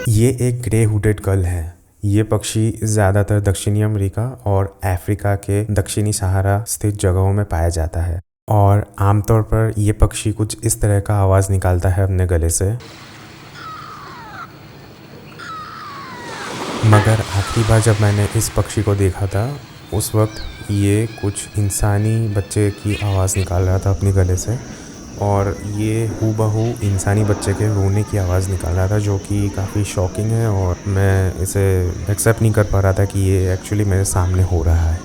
ये एक grey hooded गल है। ये पक्षी ज़्यादातर दक्षिणी अमेरिका और अफ्रीका के दक्षिणी सहारा स्थित जगहों में पाया जाता है और आमतौर पर ये पक्षी कुछ इस तरह का आवाज़ निकालता है अपने गले से। मगर आखिरी बार जब मैंने इस पक्षी को देखा था उस वक्त ये कुछ इंसानी बच्चे की आवाज़ निकाल रहा था अपने गले से और ये हूबहू इंसानी बच्चे के रोने की आवाज़ निकाल रहा था, जो कि काफ़ी शॉकिंग है और मैं इसे एक्सेप्ट नहीं कर पा रहा था कि ये एक्चुअली मेरे सामने हो रहा है।